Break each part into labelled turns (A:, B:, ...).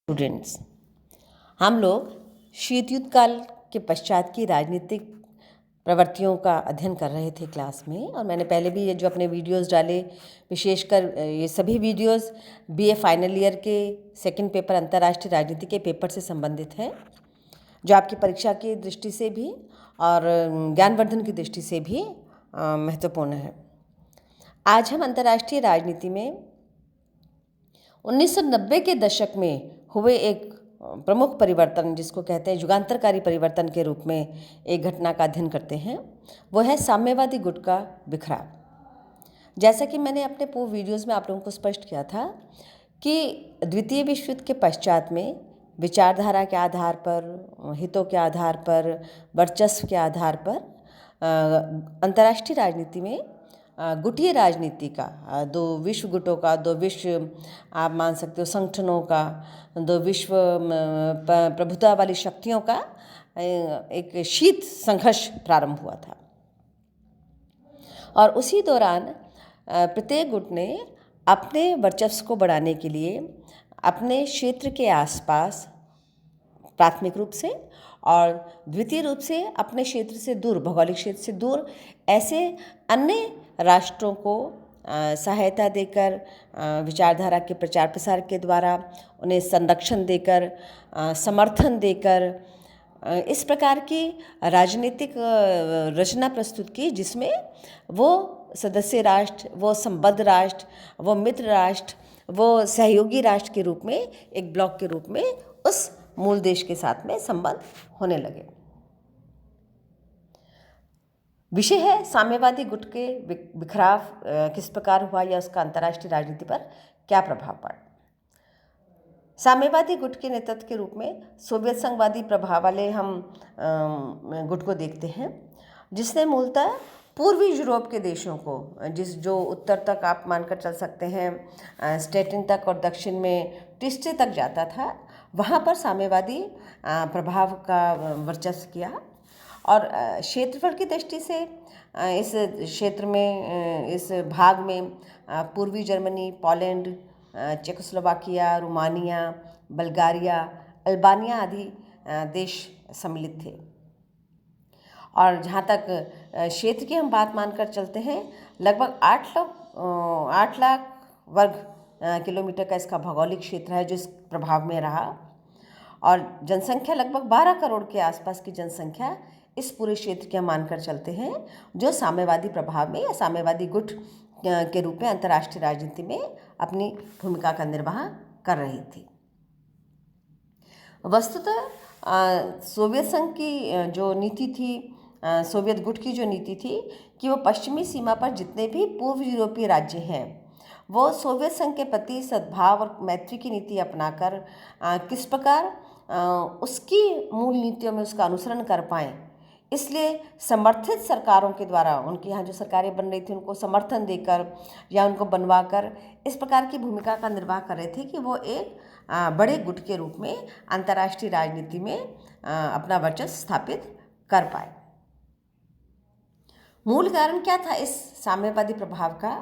A: Students, हम लोग शीत युद्ध काल के पश्चात की राजनीतिक प्रवृत्तियों का अध्ययन कर रहे थे क्लास में। और मैंने पहले भी ये जो अपने वीडियोस डाले, विशेषकर ये सभी वीडियोस बीए फाइनल ईयर के सेकंड पेपर अंतर्राष्ट्रीय राजनीति के पेपर से संबंधित हैं, जो आपकी परीक्षा की दृष्टि से भी और ज्ञानवर्धन की दृष्टि से भी महत्वपूर्ण है। आज हम अंतर्राष्ट्रीय राजनीति में 1990 के दशक में हुए एक प्रमुख परिवर्तन, जिसको कहते हैं युगांतरकारी परिवर्तन के रूप में एक घटना का अध्ययन करते हैं। वो है साम्यवादी गुट का बिखराव। जैसा कि मैंने अपने पूर्व वीडियोस में आप लोगों को स्पष्ट किया था कि द्वितीय विश्व युद्ध के पश्चात में विचारधारा के आधार पर, हितों के आधार पर, वर्चस्व के आधार पर अंतर्राष्ट्रीय राजनीति में गुटीय राजनीति का, दो विश्व गुटों का, दो विश्व आप मान सकते हो संगठनों का, दो विश्व प्रभुता वाली शक्तियों का एक शीत संघर्ष प्रारंभ हुआ था। और उसी दौरान प्रत्येक गुट ने अपने वर्चस्व को बढ़ाने के लिए अपने क्षेत्र के आसपास प्राथमिक रूप से और द्वितीय रूप से अपने क्षेत्र से दूर, भौगोलिक क्षेत्र से दूर ऐसे अन्य राष्ट्रों को सहायता देकर, विचारधारा के प्रचार प्रसार के द्वारा उन्हें संरक्षण देकर, समर्थन देकर इस प्रकार की राजनीतिक रचना प्रस्तुत की, जिसमें वो सदस्य राष्ट्र, वो संबद्ध राष्ट्र, वो मित्र राष्ट्र, वो सहयोगी राष्ट्र के रूप में, एक ब्लॉक के रूप में उस मूल देश के साथ में संबंध होने लगे। विषय है साम्यवादी गुट के बिखराव किस प्रकार हुआ या उसका अंतर्राष्ट्रीय राजनीति पर क्या प्रभाव पड़ा। साम्यवादी गुट के नेतृत्व के रूप में सोवियत संघवादी प्रभाव वाले हम गुट को देखते हैं, जिसने मूलतः पूर्वी यूरोप के देशों को, जो उत्तर तक आप मानकर चल सकते हैं स्टेटिन तक और दक्षिण में टिस्टे तक जाता था, वहाँ पर साम्यवादी प्रभाव का वर्चस्व किया। और क्षेत्रफल की दृष्टि से इस क्षेत्र में, इस भाग में पूर्वी Germany, Poland, Czechoslovakia, Romania, Bulgaria, Albania आदि देश सम्मिलित थे। और जहाँ तक क्षेत्र की हम बात मानकर चलते हैं, लगभग 8 लाख वर्ग किलोमीटर का इसका भौगोलिक क्षेत्र है जो इस प्रभाव में रहा। और जनसंख्या लगभग 12 करोड़ के आसपास की जनसंख्या इस पूरे क्षेत्र के हम मानकर चलते हैं, जो साम्यवादी प्रभाव में या साम्यवादी गुट के रूप में अंतर्राष्ट्रीय राजनीति में अपनी भूमिका का निर्वाह कर रही थी। वस्तुतः सोवियत संघ की जो नीति थी, सोवियत गुट की जो नीति थी कि वो पश्चिमी सीमा पर जितने भी पूर्व यूरोपीय राज्य हैं, वो सोवियत संघ के प्रति सद्भाव और मैत्री की नीति अपनाकर किस प्रकार उसकी मूल नीतियों में उसका अनुसरण कर पाएँ, इसलिए समर्थित सरकारों के द्वारा, उनके यहाँ जो सरकारें बन रही थी उनको समर्थन देकर या उनको बनवा कर इस प्रकार की भूमिका का निर्वाह कर रहे थे कि वो एक बड़े गुट के रूप में अंतर्राष्ट्रीय राजनीति में अपना वर्चस्व स्थापित कर पाए। मूल कारण क्या था इस साम्यवादी प्रभाव का?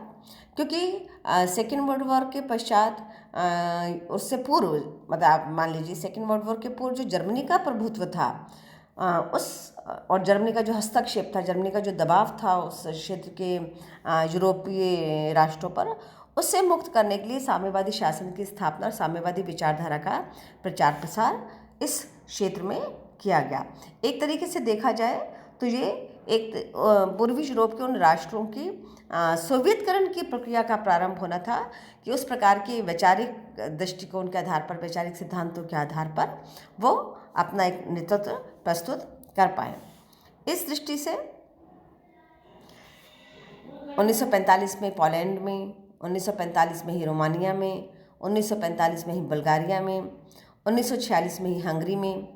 A: क्योंकि सेकेंड वर्ल्ड वॉर के पश्चात, उससे पूर्व, मतलब आप मान लीजिए सेकेंड वर्ल्ड वॉर के पूर्व जो जर्मनी का प्रभुत्व था, और जर्मनी का जो हस्तक्षेप था, जर्मनी का जो दबाव था उस क्षेत्र के यूरोपीय राष्ट्रों पर, उससे मुक्त करने के लिए साम्यवादी शासन की स्थापना और साम्यवादी विचारधारा का प्रचार प्रसार इस क्षेत्र में किया गया। एक तरीके से देखा जाए तो ये एक पूर्वी यूरोप के उन राष्ट्रों की सोवियतकरण की प्रक्रिया का प्रारंभ होना था कि उस प्रकार के वैचारिक दृष्टिकोण के आधार पर, वैचारिक सिद्धांतों के आधार पर वो अपना एक नेतृत्व प्रस्तुत कर पाए। इस दृष्टि से 1945 में पोलैंड में, 1945 में ही रोमानिया में, 1945 में ही बल्गारिया में, 1946 में ही हंगरी में,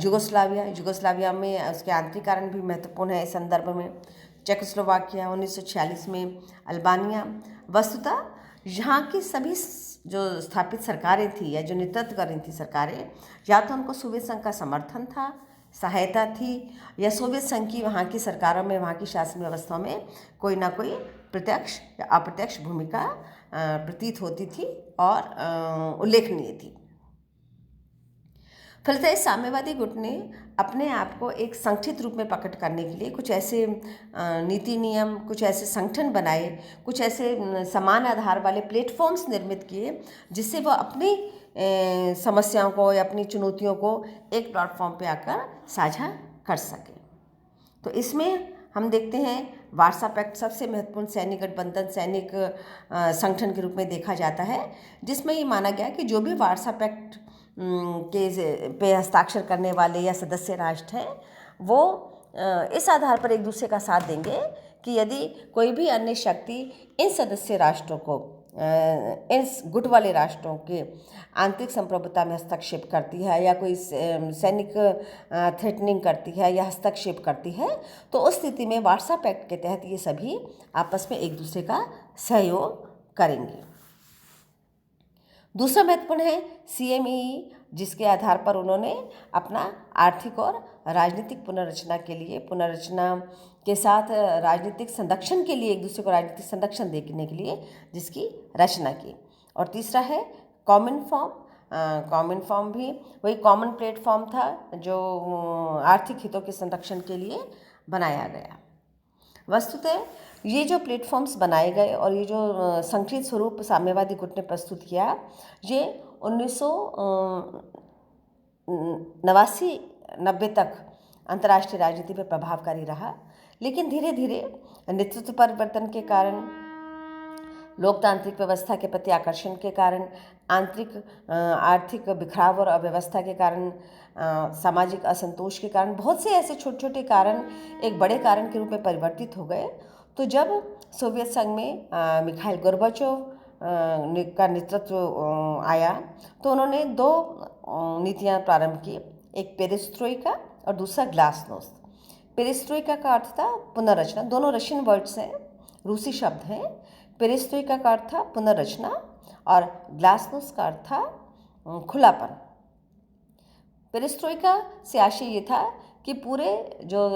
A: युगोस्लाविया में उसके आंतरिक कारण भी महत्वपूर्ण है इस संदर्भ में, चेकोस्लोवाकिया, 1946 में अल्बानिया। वस्तुतः यहाँ की सभी जो स्थापित सरकारें थी या जो नेतृत्व कर रही थी सरकारें, या तो उनको सोवियत संघ का समर्थन था, सहायता थी, या सोवियत संघ की वहाँ की सरकारों में, वहाँ की शासन व्यवस्था में कोई ना कोई प्रत्यक्ष या अप्रत्यक्ष भूमिका प्रतीत होती थी और उल्लेखनीय थी। फलतः इस साम्यवादी गुट ने अपने आप को एक संगठित रूप में प्रकट करने के लिए कुछ ऐसे नीति नियम, कुछ ऐसे संगठन बनाए, कुछ ऐसे समान आधार वाले प्लेटफॉर्म्स निर्मित किए जिससे वह अपनी समस्याओं को या अपनी चुनौतियों को एक प्लेटफॉर्म पे आकर साझा कर सके। तो इसमें हम देखते हैं वार्सा पैक्ट सबसे महत्वपूर्ण सैनिक गठबंधन, सैनिक संगठन के रूप में देखा जाता है, जिसमें ये माना गया कि जो भी वार्सा पैक्ट के पे हस्ताक्षर करने वाले या सदस्य राष्ट्र हैं वो इस आधार पर एक दूसरे का साथ देंगे कि यदि कोई भी अन्य शक्ति इन सदस्य राष्ट्रों को, इन गुट वाले राष्ट्रों के आंतरिक संप्रभुता में हस्तक्षेप करती है या कोई सैनिक थ्रेटनिंग करती है या हस्तक्षेप करती है, तो उस स्थिति में वार्सा पैक्ट के तहत ये सभी आपस में एक दूसरे का सहयोग करेंगे। दूसरा महत्वपूर्ण है CMEE, जिसके आधार पर उन्होंने अपना आर्थिक और राजनीतिक पुनर्रचना के लिए, पुनर्रचना के साथ राजनीतिक संरक्षण के लिए, एक दूसरे को राजनीतिक संरक्षण देने के लिए जिसकी रचना की। और तीसरा है कॉमन फॉर्म। कॉमन फॉर्म भी वही कॉमन प्लेटफॉर्म था जो आर्थिक हितों के संरक्षण के लिए बनाया गया। वस्तुतः ये जो प्लेटफॉर्म्स बनाए गए और ये जो संगठित स्वरूप साम्यवादी गुट ने प्रस्तुत किया, ये 1989-90 तक अंतर्राष्ट्रीय राजनीति पर प्रभावकारी रहा। लेकिन धीरे धीरे नेतृत्व परिवर्तन के कारण, लोकतांत्रिक व्यवस्था के प्रति आकर्षण के कारण, आर्थिक बिखराव और अव्यवस्था के कारण, सामाजिक असंतोष के कारण, बहुत से ऐसे छोटे छोटे कारण एक बड़े कारण के रूप में परिवर्तित हो गए। तो जब सोवियत संघ में मिखाइल गोर्बाचोव का नेतृत्व आया तो उन्होंने दो नीतियां प्रारंभ की, एक पेरेस्ट्रोइका और दूसरा ग्लासनोस्त। पेरेस्ट्रोइका का अर्थ था पुनर्रचना, दोनों रशियन वर्ड्स हैं, रूसी शब्द हैं। पेरेस्ट्रोइका का अर्थ था पुनर्रचना और ग्लासनोस्त का अर्थ था खुलापन। पेरेस्ट्रोइका से आशय ये था कि पूरे जो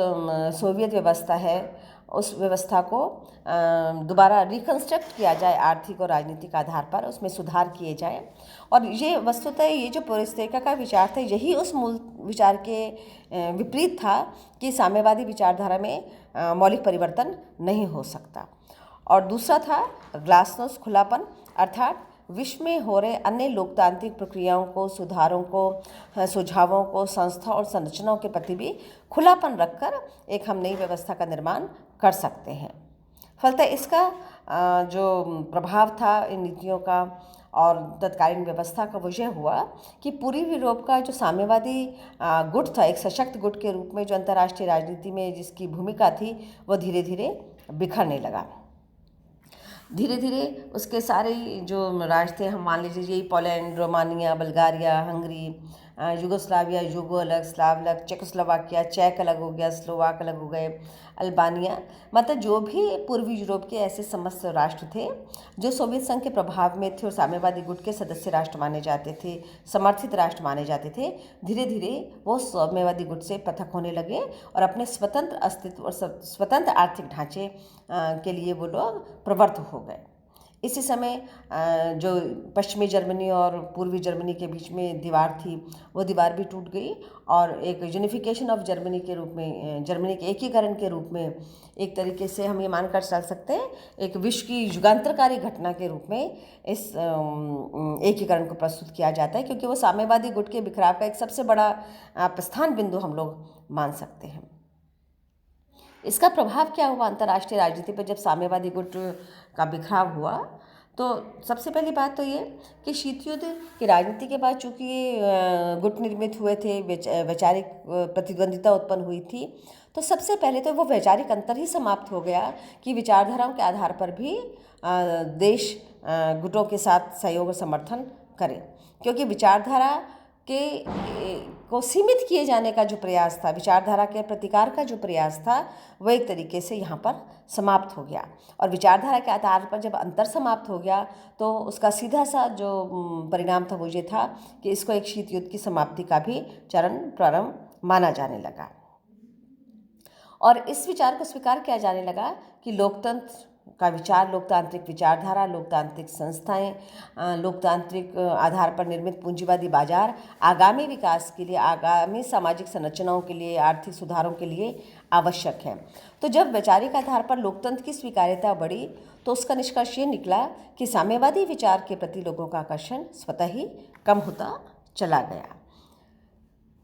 A: सोवियत व्यवस्था है उस व्यवस्था को दोबारा रिकंस्ट्रक्ट किया जाए आर्थिक और राजनीतिक आधार पर, उसमें सुधार किए जाए। और ये वस्तुतः ये जो पेरेस्ट्रोइका का विचार था यही उस मूल विचार के विपरीत था कि साम्यवादी विचारधारा में मौलिक परिवर्तन नहीं हो सकता। और दूसरा था ग्लासनोस्त, खुलापन, अर्थात विश्व में हो रहे अन्य लोकतांत्रिक प्रक्रियाओं को, सुधारों को, सुझावों को, संस्था और संरचनाओं के प्रति भी खुलापन रखकर एक हम नई व्यवस्था का निर्माण कर सकते हैं। फलतः इसका जो प्रभाव था इन नीतियों का और तत्कालीन व्यवस्था का, वो यह हुआ कि पूर्वी यूरोप का जो साम्यवादी गुट था, एक सशक्त गुट के रूप में जो अंतर्राष्ट्रीय राजनीति में जिसकी भूमिका थी, वो धीरे धीरे बिखरने लगा। धीरे धीरे उसके सारे जो राज्य थे, हम मान लीजिए यही Poland, Romania, Bulgaria, Hungary, Yugoslavia, Yugo अलग, स्लाव अलग, चेकोस्लोवाकिया, चेक अलग हो गया, स्लोवाक अलग हो गए, अल्बानिया, मतलब जो भी पूर्वी यूरोप के ऐसे समस्त राष्ट्र थे जो सोवियत संघ के प्रभाव में थे और साम्यवादी गुट के सदस्य राष्ट्र माने जाते थे, समर्थित राष्ट्र माने जाते थे, धीरे धीरे वो साम्यवादी गुट से पृथक होने लगे और अपने स्वतंत्र अस्तित्व और स्वतंत्र आर्थिक ढांचे के लिए वो लोग प्रवृत्त हो गए। इसी समय जो पश्चिमी जर्मनी और पूर्वी जर्मनी के बीच में दीवार थी, वो दीवार भी टूट गई और एक यूनिफिकेशन ऑफ जर्मनी के रूप में, जर्मनी के एकीकरण के रूप में, एक तरीके से हम ये मानकर चल सकते हैं एक विश्व की युगांतरकारी घटना के रूप में इस एकीकरण को प्रस्तुत किया जाता है, क्योंकि वो साम्यवादी गुट के बिखराव का एक सबसे बड़ा प्रस्थान बिंदु हम लोग मान सकते हैं। इसका प्रभाव क्या हुआ अंतर्राष्ट्रीय राजनीति पर जब साम्यवादी गुट का बिखराव हुआ? तो सबसे पहली बात तो ये कि शीत युद्ध की राजनीति के बाद चूँकि ये गुट निर्मित हुए थे, वैचारिक प्रतिद्वंदिता उत्पन्न हुई थी, तो सबसे पहले तो वो वैचारिक अंतर ही समाप्त हो गया कि विचारधाराओं के आधार पर भी देश गुटों के साथ सहयोग और समर्थन करें, क्योंकि विचारधारा को सीमित किए जाने का जो प्रयास था, विचारधारा के प्रतिकार का जो प्रयास था, वो एक तरीके से यहाँ पर समाप्त हो गया। और विचारधारा के आधार पर जब अंतर समाप्त हो गया तो उसका सीधा सा जो परिणाम था वो ये था कि इसको एक शीत युद्ध की समाप्ति का भी चरण प्रारंभ माना जाने लगा। और इस विचार को स्वीकार किया जाने लगा कि लोकतंत्र का विचार, लोकतांत्रिक विचारधारा, लोकतांत्रिक संस्थाएं, लोकतांत्रिक आधार पर निर्मित पूंजीवादी बाजार आगामी विकास के लिए, आगामी सामाजिक संरचनाओं के लिए, आर्थिक सुधारों के लिए आवश्यक है। तो जब वैचारिक आधार पर लोकतंत्र की स्वीकार्यता बढ़ी तो उसका निष्कर्ष ये निकला कि साम्यवादी विचार के प्रति लोगों का आकर्षण स्वतः ही कम होता चला गया।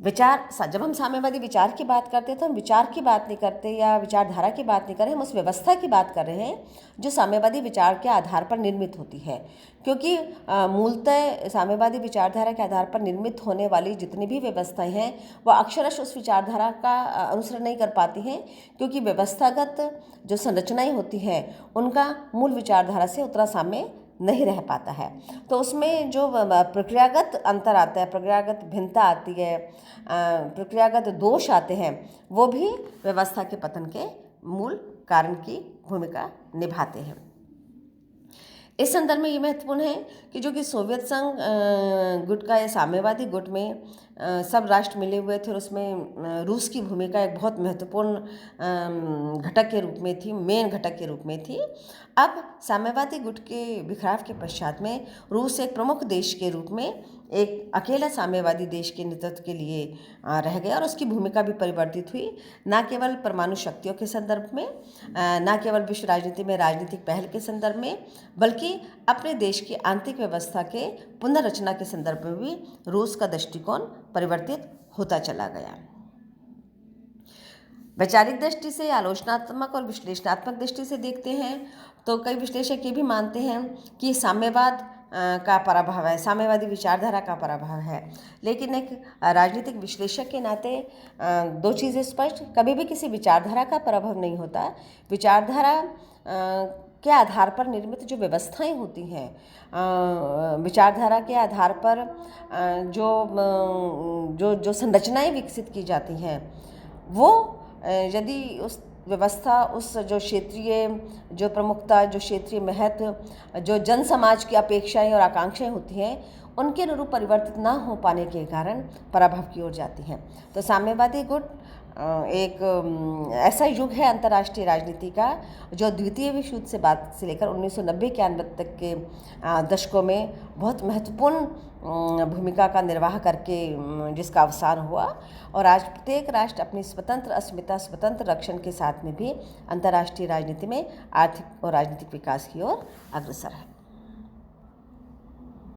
A: जब हम साम्यवादी विचार की बात करते हैं तो हम विचार की बात नहीं करते या विचारधारा की बात नहीं कर रहे, हम उस व्यवस्था की बात कर रहे हैं जो साम्यवादी विचार के आधार पर निर्मित होती है। क्योंकि मूलतः साम्यवादी विचारधारा के आधार पर निर्मित होने वाली जितनी भी व्यवस्थाएं हैं वह अक्षरशः उस विचारधारा का अनुसरण नहीं कर पाती हैं, क्योंकि व्यवस्थागत जो संरचनाएं होती हैं उनका मूल विचारधारा से उतना साम्य नहीं रह पाता है। तो उसमें जो प्रक्रियागत अंतर आता है, प्रक्रियागत भिन्नता आती है, प्रक्रियागत दोष आते हैं, वो भी व्यवस्था के पतन के मूल कारण की भूमिका निभाते हैं। इस संदर्भ में ये महत्वपूर्ण है कि जो कि सोवियत संघ गुट का या साम्यवादी गुट में सब राष्ट्र मिले हुए थे और उसमें रूस की भूमिका एक बहुत महत्वपूर्ण घटक के रूप में थी, मेन घटक के रूप में थी। अब साम्यवादी गुट के बिखराव के पश्चात में रूस एक प्रमुख देश के रूप में एक अकेला साम्यवादी देश के नेतृत्व के लिए रह गया और उसकी भूमिका भी परिवर्तित हुई, न केवल परमाणु शक्तियों के संदर्भ में, न केवल विश्व राजनीति में राजनीतिक पहल के संदर्भ में, बल्कि अपने देश की आंतरिक व्यवस्था के पुनर्रचना के संदर्भ में भी रूस का दृष्टिकोण परिवर्तित होता चला गया। वैचारिक दृष्टि से, आलोचनात्मक और विश्लेषणात्मक दृष्टि से देखते हैं तो कई विश्लेषक ये भी मानते हैं कि साम्यवाद का पराभव है, साम्यवादी विचारधारा का पराभव है। लेकिन एक राजनीतिक विश्लेषक के नाते दो चीज़ें स्पष्ट, कभी भी किसी विचारधारा का पराभव नहीं होता। विचारधारा के आधार पर निर्मित जो व्यवस्थाएं होती हैं, विचारधारा के आधार पर जो संरचनाएं विकसित की जाती हैं, वो यदि उस व्यवस्था, उस जो क्षेत्रीय जो प्रमुखता, जो क्षेत्रीय महत्व, जो जन समाज की अपेक्षाएं और आकांक्षाएं होती हैं, उनके अनुरूप परिवर्तित ना हो पाने के कारण पराभव की ओर जाती हैं। तो साम्यवादी गुट एक ऐसा युग है अंतर्राष्ट्रीय राजनीति का जो द्वितीय विश्व युद्ध से लेकर 1990 के अंत तक के दशकों में बहुत महत्वपूर्ण भूमिका का निर्वाह करके जिसका अवसान हुआ, और आज प्रत्येक राष्ट्र अपनी स्वतंत्र अस्मिता, स्वतंत्र रक्षण के साथ में भी अंतर्राष्ट्रीय राजनीति में आर्थिक और राजनीतिक विकास की ओर अग्रसर है।